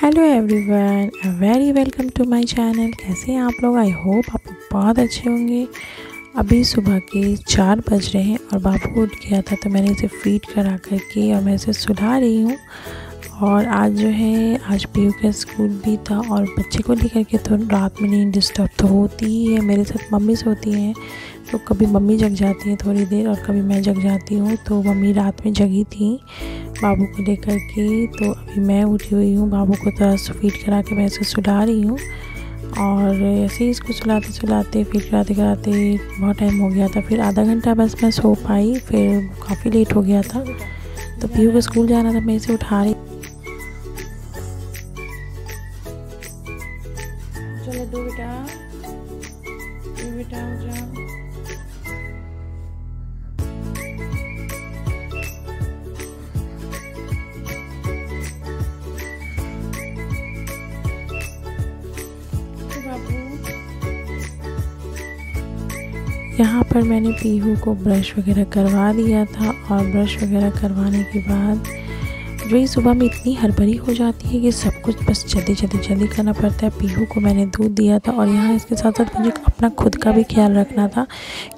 Hello everyone, very welcome to my channel. कैसे हैं आप लोग? आई होप आप लोग बहुत अच्छे होंगे। अभी सुबह के 4 बज रहे हैं और बाबू उठ गया था तो मैंने इसे फीड करा करके और मैं इसे सुला रही हूँ। और आज जो है आज पीयू का स्कूल भी था और बच्चे को लेकर के तो रात में नींद डिस्टर्ब तो होती ही है। मेरे साथ मम्मी सोती हैं तो कभी मम्मी जग जाती है थोड़ी देर और कभी मैं जग जाती हूँ। तो मम्मी रात में जगी थी बाबू को लेकर के, तो अभी मैं उठी हुई हूँ। बाबू को थोड़ा फीड करा के मैं इसे सुला रही हूँ और ऐसे ही इसको सुलाते सुलाते फीड कराते कराते बहुत टाइम हो गया था। फिर आधा घंटा बस मैं सो पाई, फिर काफ़ी लेट हो गया था। तो पीयू को स्कूल जाना था, मैं इसे उठा रही। चलो दो बेटा, बेटा हो जाओ। यहाँ पर मैंने पीहू को ब्रश वगैरह करवा दिया था और ब्रश वगैरह करवाने के बाद वही सुबह में इतनी हड़बड़ी हो जाती है कि सब कुछ बस जल्दी करना पड़ता है। पीहू को मैंने दूध दिया था और यहाँ इसके साथ साथ मुझे अपना खुद का भी ख्याल रखना था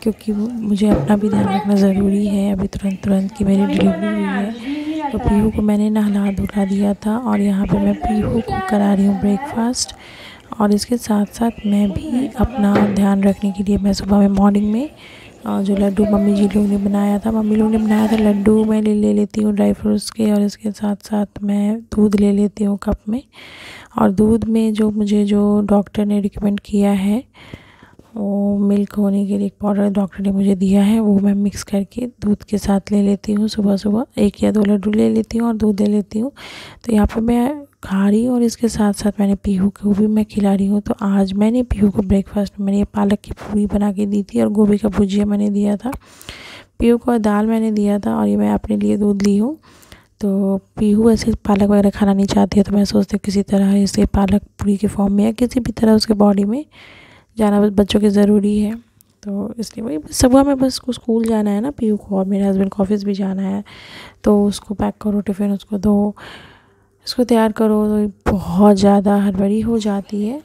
क्योंकि मुझे अपना भी ध्यान रखना ज़रूरी है। अभी तुरंत की मेरी डिलीवरी हुई है तो पीहू को मैंने नहला धुला दिया था और यहाँ पर मैं पीहू को करा रही हूँ ब्रेकफास्ट। और इसके साथ साथ मैं भी अपना ध्यान रखने के लिए मैं सुबह में मॉर्निंग में जो लड्डू मम्मी जी लोग ने बनाया था लड्डू मैं ले लेती हूँ ड्राई फ्रूट्स के। और इसके साथ साथ मैं दूध ले लेती हूँ कप में। और दूध में जो डॉक्टर ने रिकमेंड किया है वो मिल्क होने के लिए एक पाउडर डॉक्टर ने मुझे दिया है, वो मैं मिक्स करके दूध के साथ ले लेती हूँ। सुबह सुबह 1 या 2 लड्डू ले लेती हूँ और दूध ले लेती हूँ। तो यहाँ पे मैं खा रही हूँ और इसके साथ साथ मैंने पीहू को भी मैं खिला रही हूँ। तो आज मैंने पीहू को ब्रेकफास्ट में मैंने ये पालक की पूरी बना के दी थी और गोभी का भुजिया मैंने दिया था। पीहू को दाल मैंने दिया था और ये मैं अपने लिए दूध ली हूँ। तो पीहू ऐसे पालक वगैरह खाना नहीं चाहती है तो मैं सोचती हूँ किसी तरह इसे पालक पूरी के फॉर्म में या किसी भी तरह उसके बॉडी में जाना बस बच्चों के ज़रूरी है। तो इसलिए वही सुबह में बस को स्कूल जाना है ना पीहू को, और मेरे हस्बैंड को ऑफिस भी जाना है। तो उसको पैक करो, टिफ़िन उसको दो, इसको तैयार करो, तो बहुत ज़्यादा हड़बड़ी हो जाती है।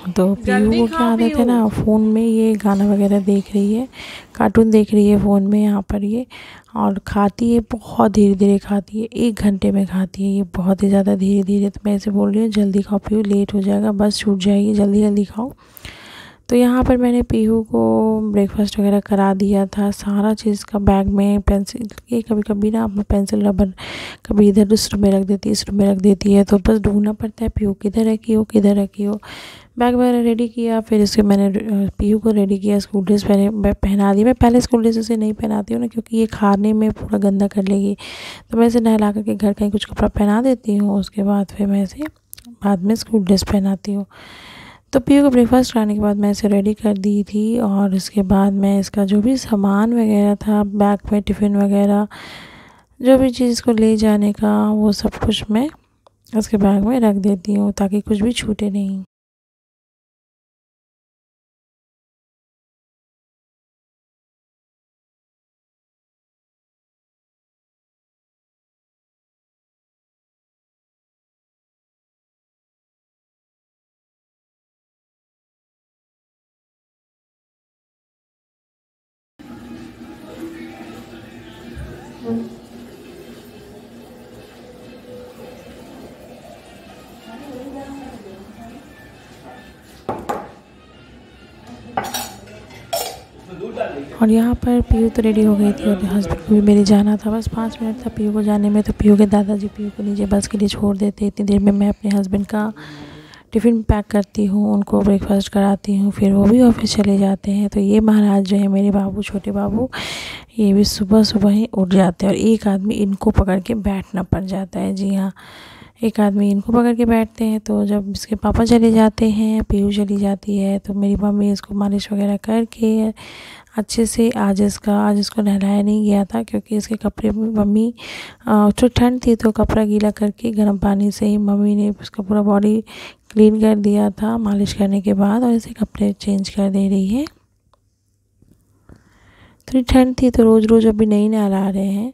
तो पीहू को क्या आदत है ना, फ़ोन में ये गाना वगैरह देख रही है, कार्टून देख रही है फ़ोन में यहाँ पर ये, और खाती है बहुत धीरे धीरे खाती है, 1 घंटे में खाती है ये बहुत ही ज़्यादा धीरे धीरे। तो मैं ऐसे बोल रही हूँ जल्दी खाओ पीहू, लेट हो जाएगा, बस छूट जाएगी, जल्दी खाओ। तो यहाँ पर मैंने पीहू को ब्रेकफास्ट वगैरह करा दिया था, सारा चीज़ का बैग में पेंसिल ये कभी कभी ना अपना पेंसिल रबर कभी इधर इस रूम में रख देती है, इस रूम में रख देती है, तो बस ढूंढना पड़ता है पीहू किधर रखी हो। बैग वगैरह रेडी किया, फिर इसके मैंने पीहू को रेडी किया, स्कूल ड्रेस पहना दी। मैं पहले स्कूल ड्रेस उसे नहीं पहनाती हूँ ना क्योंकि ये खाने में पूरा गंदा कर लेगी, तो मैं इसे नहला करके घर का ही कुछ कपड़ा पहना देती हूँ, उसके बाद फिर मैं इसे बाद में स्कूल ड्रेस पहनाती हूँ। तो पीहू को ब्रेकफास्ट कराने के बाद मैं इसे रेडी कर दी थी और इसके बाद मैं इसका जो भी सामान वगैरह था बैग में, टिफ़िन वगैरह जो भी चीज़ को ले जाने का वो सब कुछ मैं उसके बैग में रख देती हूँ ताकि कुछ भी छूटे नहीं। और यहाँ पर पीहू तो रेडी हो गई थी और हस्बैंड को भी मेरे जाना था, बस 5 मिनट था पीहू को जाने में। तो पीहू के दादाजी पीहू को नीचे बस के लिए छोड़ देते, इतनी देर में मैं अपने हस्बैंड का टिफ़िन पैक करती हूँ, उनको ब्रेकफास्ट कराती हूँ, फिर वो भी ऑफिस चले जाते हैं। तो ये महाराज जो है मेरे बाबू, छोटे बाबू, ये भी सुबह ही उठ जाते हैं और एक आदमी इनको पकड़ के बैठना पड़ जाता है। जी हाँ, एक आदमी इनको पकड़ के बैठते हैं। तो जब इसके पापा चले जाते हैं, पीहू चली जाती है, तो मेरी मम्मी इसको मालिश वगैरह करके अच्छे से आज इसको नहलाया नहीं गया था क्योंकि इसके कपड़े में मम्मी तो ठंड थी तो कपड़ा गीला करके गर्म पानी से ही मम्मी ने उसका पूरा बॉडी क्लीन कर दिया था मालिश करने के बाद, और इसे कपड़े चेंज कर दे रही है। थोड़ी ठंड थी तो रोज़ अभी नहीं नहला रहे हैं,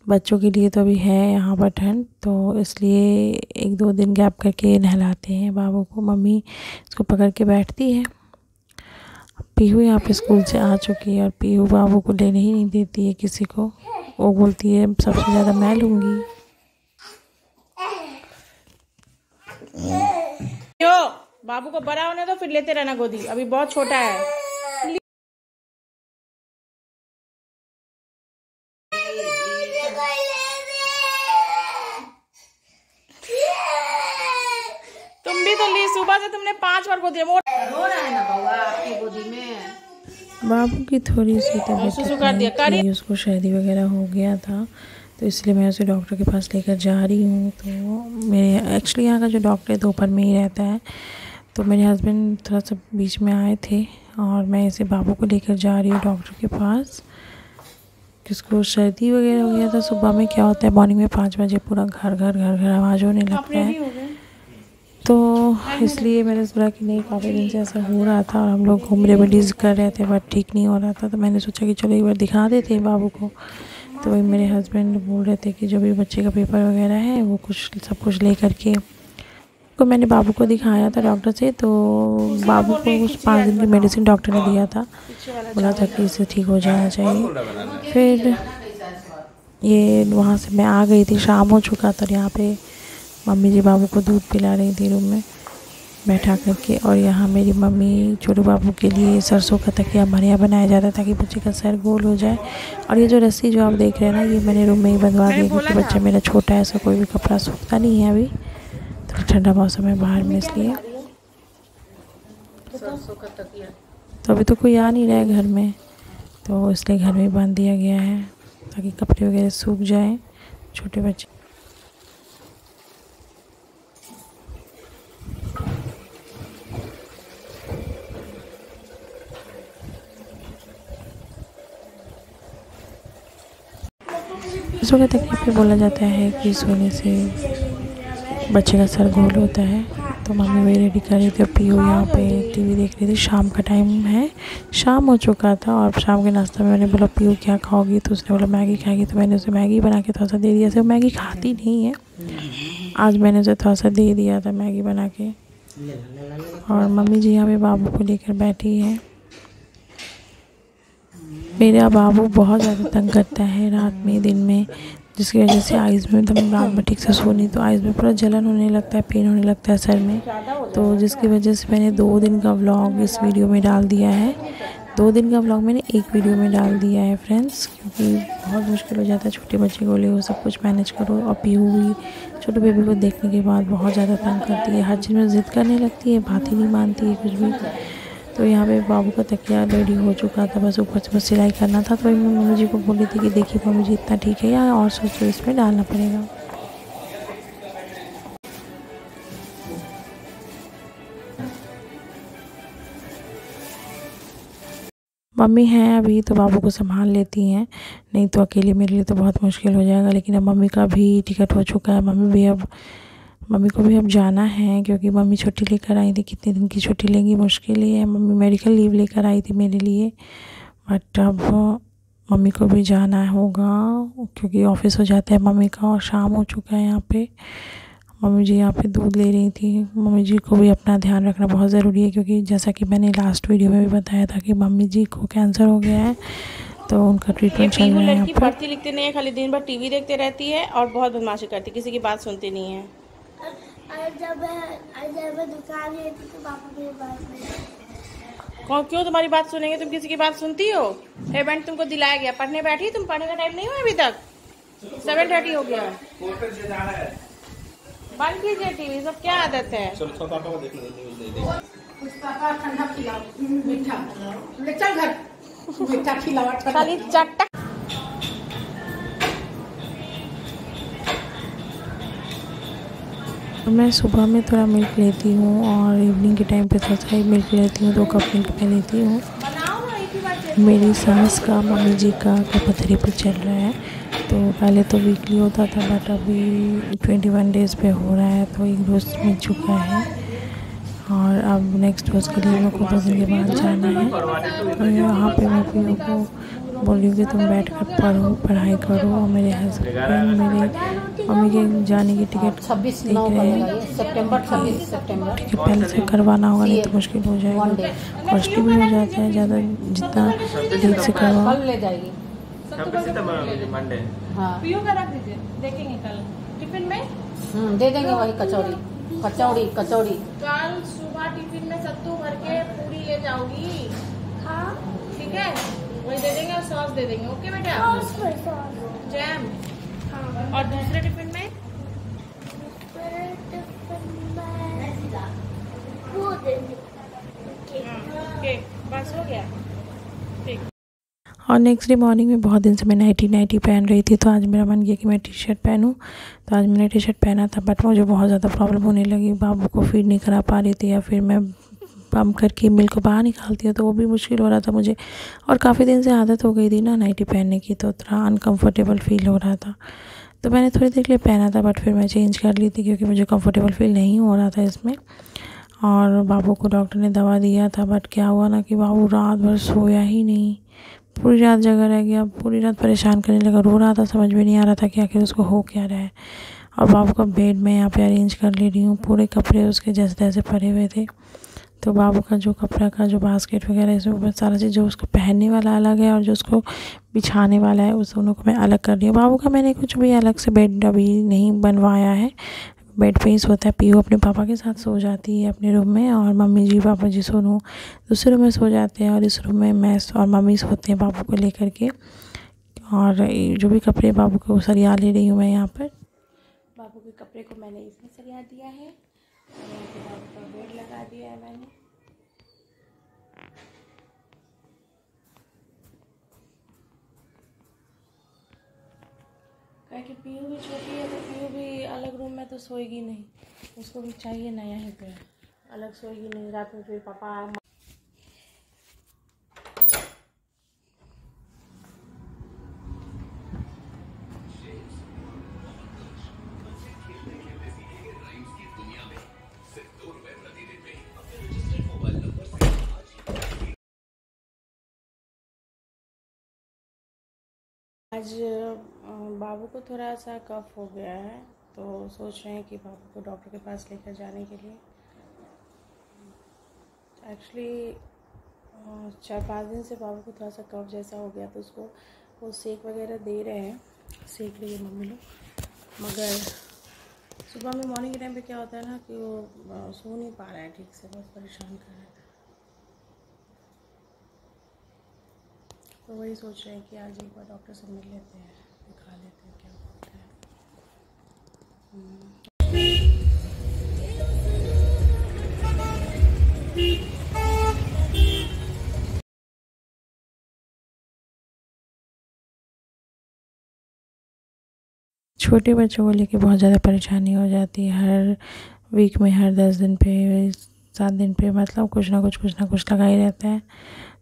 बच्चों के लिए तो अभी है यहाँ पर ठंड, तो इसलिए 1-2 दिन गैप करके नहलाते हैं बाबू को। मम्मी इसको पकड़ के बैठती है। पीहू यहाँ पे स्कूल से आ चुकी है और पीहू बाबू को लेने ही नहीं देती है किसी को। वो बोलती है सबसे ज़्यादा मैं लूँगी। बाबू को बड़ा होने तो फिर लेते रहना गोदी, अभी बहुत छोटा है। तुम भी तो ली, सुबह से तुमने 5 बार गोदी रो रहा है ना बउआ आपकी गोदी में। बाबू की थोड़ी सी तबीयत, उसको शादी वगैरह हो गया था, तो इसलिए मैं उसे डॉक्टर के पास लेकर जा रही हूँ। तो मेरे एक्चुअली यहाँ का जो डॉक्टर है दोपहर में ही रहता है, तो मेरे हस्बैंड थोड़ा सा बीच में आए थे और मैं इसे बाबू को लेकर जा रही हूँ डॉक्टर के पास। किसको सर्दी वगैरह हो गया था। सुबह में क्या होता है, मॉर्निंग में 5 बजे पूरा घर घर घर घर आवाज़ होने लगता है, तो इसलिए मैंने सोचा कि नहीं, काफ़ी दिन से ऐसा हो रहा था और हम लोग होम रेमेडीज़ कर रहे थे बट ठीक नहीं हो रहा था, तो मैंने सोचा कि चलो एक बार दिखा देते हैं बाबू को। तो वही मेरे हस्बैंड बोल रहे थे कि जो भी बच्चे का पेपर वगैरह है वो सब कुछ ले करके, तो मैंने बाबू को दिखाया था डॉक्टर से। तो बाबू को कुछ 5 दिन की मेडिसिन डॉक्टर ने दिया था, बोला था कि इससे ठीक हो जाना चाहिए। फिर ये वहाँ से मैं आ गई थी, शाम हो चुका था। यहाँ पे मम्मी जी बाबू को दूध पिला रही थी रूम में बैठा करके, और यहाँ मेरी मम्मी छोटू बाबू के लिए सरसों का तकिया बढ़िया बनाया जाता है ताकि बच्चे का सर गोल हो जाए। और ये जो रस्सी जो आप देख रहे हैं ना, ये मैंने रूम में ही बंधवा दी क्योंकि बच्चा मेरा छोटा है, ऐसा कोई भी कपड़ा सूखता नहीं है अभी, तो ठंडा मौसम है बाहर में, इसलिए। तो अभी तो कोई आ नहीं रहा है घर में, तो इसलिए घर में बांध दिया गया है ताकि कपड़े वगैरह सूख जाएँ छोटे बच्चे। सरसों का तकिया पे बोला जाता है कि सोने से बच्चे का सर गोल होता है। तो मम्मी वही रेडी कर रही थी और पीहू यहाँ पे टीवी देख रही थी। शाम का टाइम है, शाम हो चुका था और शाम के नाश्ता में मैंने बोला पीहू क्या खाओगी, तो उसने बोला मैगी खाएगी, तो मैंने उसे मैगी बना के थोड़ा सा दे दिया। सिर्फ मैगी खाती नहीं है, आज मैंने उसे थोड़ा सा दे दिया था मैगी बना के। और मम्मी जी यहाँ पे बाबू को लेकर बैठी है। मेरा बाबू बहुत ज़्यादा तंग करता है रात में दिन में, जिसकी वजह से आइज़ में एकदम रात में ठीक से सो नहीं, तो आइज़ में पूरा जलन होने लगता है, पेन होने लगता है सर में। तो जिसकी वजह से मैंने 2 दिन का व्लॉग इस वीडियो में डाल दिया है। 2 दिन का व्लॉग मैंने एक वीडियो में डाल दिया है फ्रेंड्स, क्योंकि बहुत मुश्किल हो जाता है छोटे बच्चे को ले, वो सब कुछ मैनेज करो। और पीहू भी छोटे बेबी को देखने के बाद बहुत ज़्यादा तंग करती है, हर चीज़ में ज़िद करने लगती है, बात ही नहीं मानती है कुछ भी। तो यहाँ पे बाबू का तकिया रेडी हो चुका था, बस ऊपर से बस सिलाई करना था। तो मैं मम्मी जी को बोल रही थी कि देखिए मम्मी जी इतना ठीक है या और सोचो इसमें डालना पड़ेगा। मम्मी हैं अभी तो बाबू को संभाल लेती हैं, नहीं तो अकेले मेरे लिए तो बहुत मुश्किल हो जाएगा। लेकिन अब मम्मी का भी टिकट हो चुका है, मम्मी को भी अब जाना है, क्योंकि मम्मी छुट्टी लेकर आई थी। कितने दिन की छुट्टी लेंगी, मुश्किल ही है। मम्मी मेडिकल लीव लेकर आई थी मेरे लिए, बट अब मम्मी को भी जाना होगा क्योंकि ऑफिस हो जाता है मम्मी का, और शाम हो चुका है। यहाँ पे मम्मी जी यहाँ पे दूध ले रही थी। मम्मी जी को भी अपना ध्यान रखना बहुत ज़रूरी है, क्योंकि जैसा कि मैंने लास्ट वीडियो में भी बताया था कि मम्मी जी को कैंसर हो गया है, तो उनका ट्रीटमेंट चल रहा है। पढ़ती लिखती नहीं है, खाली दिन भर टीवी देखते रहती है और बहुत बदमाशी करती है, किसी की बात सुनती नहीं है। जब दुकान गई थी तो पापा मेरी बात नहीं। क्यों तुम्हारी बात सुनेंगे, तुम किसी की बात सुनती हो? पेमेंट तुमको दिलाया गया, पढ़ने बैठी, तुम पढ़ने का टाइम नहीं हुआ अभी तक, 7:30 हो गया। बंद कीजिए टीवी, सब क्या आदत है। ठंडा खिलाओ, मीठा चल घर, मीठा खिलाओ, खाली चट्टा। मैं सुबह में थोड़ा मिल्क लेती हूँ और इवनिंग के टाइम पे थोड़ा सा मिल्क लेती हूँ, 2 कप मिल्क मैं लेती हूँ। मेरी सास का मम्मी जी का कपथरी पर चल रहा है, तो पहले तो वीकली होता था बट अभी 21 डेज़ पे हो रहा है, तो 1 डोज मिल चुका है और अब नेक्स्ट डोज के लिए मेरे को 2 दिन के बाद जाना है। तो यहाँ पे मैं पीहू को बोल रही हूँ कि तुम बैठ कर पढ़ो, पढ़ाई करो। और मेरे हस्बैंड मेरे मम्मी के जाने की टिकट 26 देख रहे हैं। सितंबर 26 सितंबर क्योंकि पहले से करवाना होगा, नहीं तो मुश्किल हो जाएगा, कॉस्टली भी हो जाता है ज़्यादा, जितना लेट से करवाओ। कल ले जाएगी मंडे। हाँ पीयू का रख दीजिए, देखेंगे कल टिफिन में। दे देंगे वही कचौड़ी कचौड़ी कचौड़ी। कल सुबह टिफिन में सत्तू भर के पूरी ले जाओगी। हाँ ठीक है, वही दे देंगे और सॉस दे देंगे। ओके बेटा, जैम। हाँ। और दूसरे टिफिन में वो दे देंगे। केक बस हो गया। ठीक। और नेक्स्ट डे मॉर्निंग में बहुत दिन से मैं नाइटी पहन रही थी, तो आज मेरा मन किया कि मैं टी शर्ट पहनूं। तो आज मैंने टी शर्ट पहना था, बट मुझे बहुत ज़्यादा प्रॉब्लम होने लगी। बाबू को फीड नहीं करा पा रही थी, या फिर मैं पम्प करके मिल्क को बाहर निकालती हूँ तो वो भी मुश्किल हो रहा था मुझे। और काफ़ी दिन से आदत हो गई थी ना नाइटी पहनने की, तो थोड़ा अनकम्फर्टेबल फ़ील हो रहा था। तो मैंने थोड़ी देर के लिए पहना था, बट फिर मैं चेंज कर ली थी क्योंकि मुझे कंफर्टेबल फ़ील नहीं हो रहा था इसमें। और बाबू को डॉक्टर ने दवा दिया था, बट क्या हुआ ना कि बाबू रात भर सोया ही नहीं, पूरी रात जगा रह गया, पूरी रात परेशान करने लगा, रो रहा था। समझ में नहीं आ रहा था कि आखिर उसको हो क्या रहा है। और बाबू का बेड मैं यहाँ पे अरेंज कर ले रही हूँ, पूरे कपड़े उसके जैसे तैसे पड़े हुए थे। तो बाबू का जो कपड़ा का जो बास्केट वगैरह इसमें सारा चीज़, जो उसको पहनने वाला अलग है और जो उसको बिछाने वाला है, उस दोनों को मैं अलग कर रही हूँ। बाबू का मैंने कुछ भी अलग से बेड अभी नहीं बनवाया है, बेड पे ही सोता है। पीहू अपने पापा के साथ सो जाती है अपने रूम में, और मम्मी जी पापा जी सोनू दूसरे रूम में सो जाते हैं, और इस रूम में मैं और मम्मी सोते हैं बाबू को लेकर के। और जो भी कपड़े बाबू को सरिया ले रही हूँ मैं यहाँ पर। बाबू के कपड़े को मैंने इसमें सरिया दिया है, और यहाँ पे बाबू का बेड लगा दिया है मैंने। कि पीयू भी छोटी है, तो पीयू भी अलग रूम में तो सोएगी नहीं, उसको भी चाहिए ना यहीं पे, अलग सोएगी नहीं। रात में फिर पापा आज बाबू को थोड़ा सा कफ हो गया है, तो सोच रहे हैं कि बाबू को डॉक्टर के पास लेकर जाने के लिए। एक्चुअली 4-5 दिन से बाबू को थोड़ा सा कफ जैसा हो गया, तो उसको वो सेक वगैरह दे रहे हैं, सेक रही है मम्मी लोग। मगर सुबह में मॉर्निंग के टाइम पे क्या होता है ना कि वो सो नहीं पा रहा है ठीक से, बहुत परेशान कर रहा है। तो वही सोच रहे हैं कि आज एक बार डॉक्टर से मिल लेते हैं, दिखा लेते हैं क्या होता है। छोटे बच्चों को लेके बहुत ज़्यादा परेशानी हो जाती है। हर वीक में, हर 10 दिन पे, 7 दिन पे, मतलब कुछ ना कुछ लगा ही रहता है।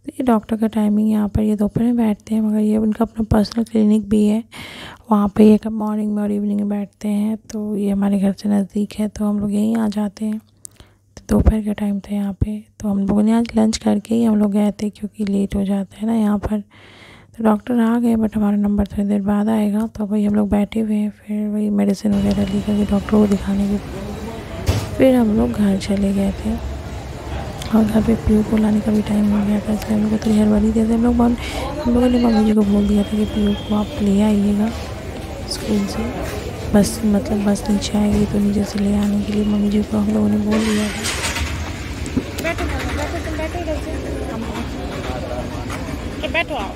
तो ये डॉक्टर का टाइमिंग, यहाँ पर ये दोपहर में बैठते हैं, मगर ये उनका अपना पर्सनल क्लिनिक भी है, वहाँ पे ये मॉर्निंग में और इवनिंग में बैठते हैं। तो ये हमारे घर से नज़दीक है, तो हम लोग यहीं आ जाते हैं। तो दोपहर का टाइम था यहाँ पे, तो हम लोगों ने आज लंच करके ही हम लोग गए थे, क्योंकि लेट हो जाता है ना यहाँ पर। तो डॉक्टर आ गए, बट हमारा नंबर थोड़ी देर बाद आएगा। तो वही हम लोग बैठे हुए हैं, फिर वही मेडिसिन वगैरह ली करके डॉक्टर को दिखाने के फिर हम लोग घर चले गए थे। और घर पे पीयू को लाने का भी टाइम हो गया था, इसलिए हम लोग को थोड़ी हड़बड़ी थे। हम लोगों ने मम्मी जी को बोल दिया था कि पीयू को आप ले आइएगा स्कूल से, बस मतलब बस नीचे आएगी तो नीचे से ले आने के लिए मम्मी जी को हम लोगों ने बोल दिया था। बैठो आओ।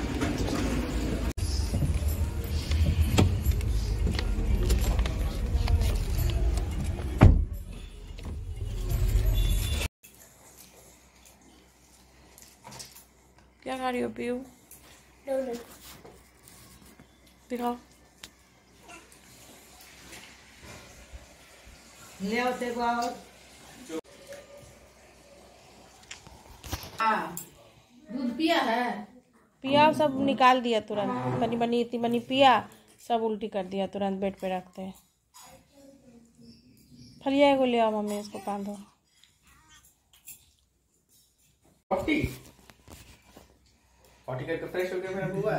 क्या खा रही हो पीयू? दिखाओ। ले आओ तेरे को आओ। दूध पिया है? पिया, सब निकाल दिया तुरंत। बनी बनी इतनी बनी पिया, सब उल्टी कर दिया तुरंत, बेड पे रखते हैं। फलिया को ले आओ मम्मी, इसको बांधो। पॉटी करके फ्रेश हो गया मेरा बुआ?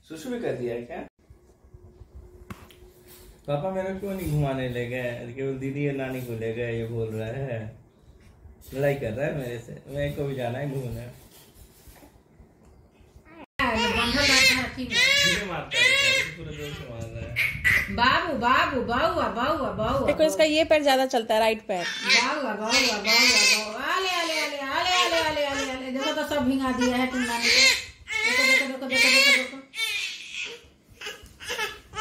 सुसु भी कर दिया है क्या? पापा मेरे क्यों नहीं घुमाने ले गए? केवल दीदी और नानी को ले गए, ये बोल रहा है। लड़ाई कर रहा है मेरे से। मेरे को भी जाना है घूमने। बाबू बाबू बाउआ बाउआ बाउआ। देखो इसका ये पैर ज्यादा चलता है, राइट पैर। बाउआ बाउआ बाउआ। आले आले आले आले आले आले आले आले। देखो तो सब भिंगा दिया है टुन्ना ने। देखो देखो देखो देखो देखो देखो।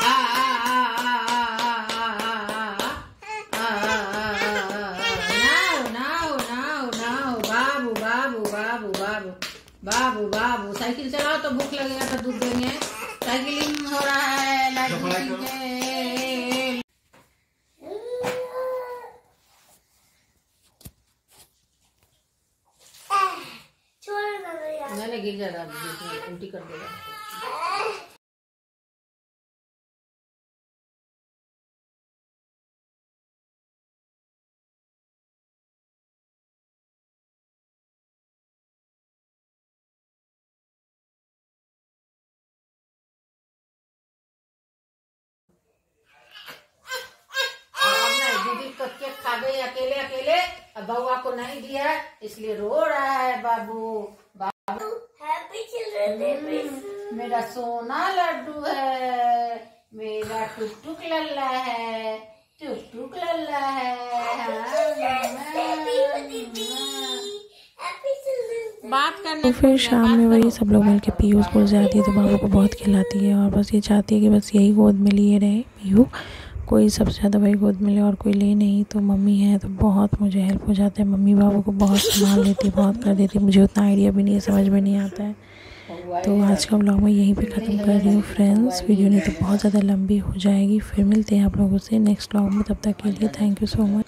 आ आ आ आ आ आ आ। नाओ नाओ नाओ नाओ। बाबू बाबू बाबू बाबू बाबू बाबू। साइकिल चलाओ तो भूख लगेगा तो दूध देंगे। साइकिलिंग हो रहा है लाइट मैंने गिर जाएगा, उल्टी कर देगा। केक खा गई अकेले अकेले, अब बउआ को नहीं दिया इसलिए रो रहा है बाबू। बाबू हैप्पी चिल्ड्रन डे। मेरा सोना लड्डू है, मेरा टुक टुक लल्ला है, टुक टुक लल्ला है। बात करने तो फिर शाम में वही सब लोग मिलके पीहू स्कूल से आती है तो बाबू को बहुत खिलाती है और बस ये चाहती है कि बस यही गोद में लिए रहे पीहू, कोई सबसे ज़्यादा वही गोद में ले और कोई ले नहीं। तो मम्मी है तो बहुत मुझे हेल्प हो जाता है, मम्मी बाबू को बहुत संभाल लेती, बहुत कर देती। मुझे उतना आइडिया भी नहीं है, समझ में नहीं आता है। तो आज का व्लॉग मैं यहीं पे ख़त्म कर रही हूँ फ्रेंड्स। वीडियो नहीं तो बहुत ज़्यादा लंबी हो जाएगी। फिर मिलते हैं आप लोगों से नेक्स्ट व्लॉग में, तब तक के लिए थैंक यू सो मच।